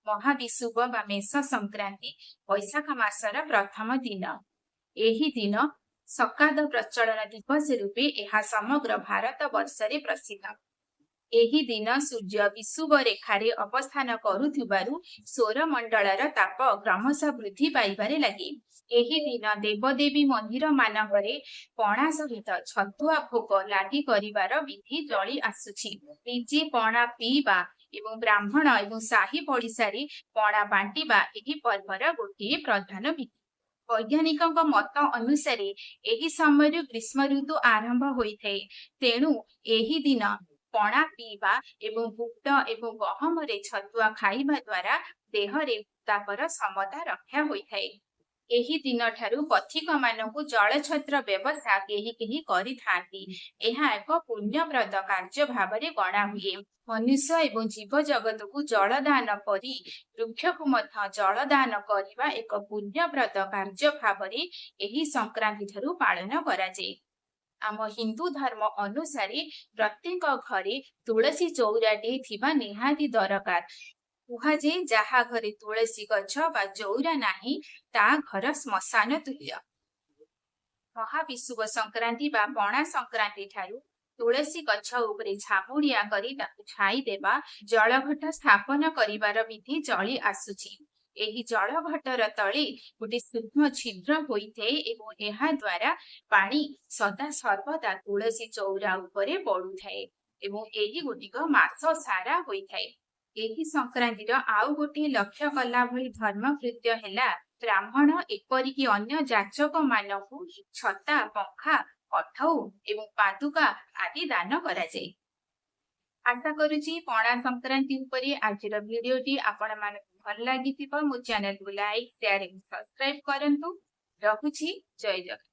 महाविषुव बा मेष संक्रांति वैशाख मासर प्रथम दिन। एही दिन सकाद प्रचलन दिवस रूपे यह समग्र भारत वर्षरे प्रसिद्ध। एही दिन सूर्य विषुव रेखारे अवस्थान करुथिबारु सौरमंडलर ताप क्रमशः वृद्धि पाइबारे लगे। एही दिन देवदेवी मंदिर मानकरे पणा सहित छतुआ भोग लागि करिवार विधि चली आसुछि। निजे पणा पीबा एवं ब्राह्मण एवं साही पड़िशारे पणा बांटिबा एही पर्वर गोटे प्रधान विधि। वैज्ञानिक मत अनुसार एही समय ग्रीष्म ऋतु आरंभ होइथे, तेणु एही दिन पणा पीवा एवं बुट एवं गहम रे छतुआ खाइबा द्वारा देहरे उत्तापर समता रक्षा होइଥାଏ। एही दिन ठारू पथिक मानकु जल छत्र व्यवस्था केही केही करिथांती। एहा एक पुण्यप्रद कार्य भावरे गणा हुए। मनुष्य एवं जीव जगत को जलदान करी वृक्ष को मध्य जलदान करिबा एक पुण्यप्रद कार्य भावरे एही संक्रांति ठारू पालन कराଯାଏ। आम हिंदू धर्म अनुसार प्रत्येक घरे तुलसी चौराटे थिबा निहाती दरकार। कुहाजे जहा घरे तुलसी गछ बा चौरा नाही ता घर श्मशान तुल्य। महाविषुव संक्रांति बा पणा संक्रांति ठारू तुलसी गछ उपरे झामुड़िया करी ताकु छाई देबा जलघट स्थापन करिवार विधि चली आसुछि। एही जलघटर तले गोटे सूक्ष्म छिद्र होइथे एवं एहा द्वारा पानी सदा सर्वदा तुलसी चौरा उपरे पड़ुथाए एवं एही गोटिक मास सारा होइथाए। एही संक्रांतिर आउ गोटे लक्ष्य कला भई धर्म कृत्य हेला ब्राह्मण एपरिकी अन्य जाचक मानकु छता पंखा कठौ एवं पादुका आदि दान कराଯାଏ। आशा करुची पणा संक्रांति उपरे आजिर भिडियोटी आपण मानकु भल लागिथिबो। मो चैनल को लाइक शेयर एवं सब्सक्राइब करंतु। रहुची जय जगन्नाथ।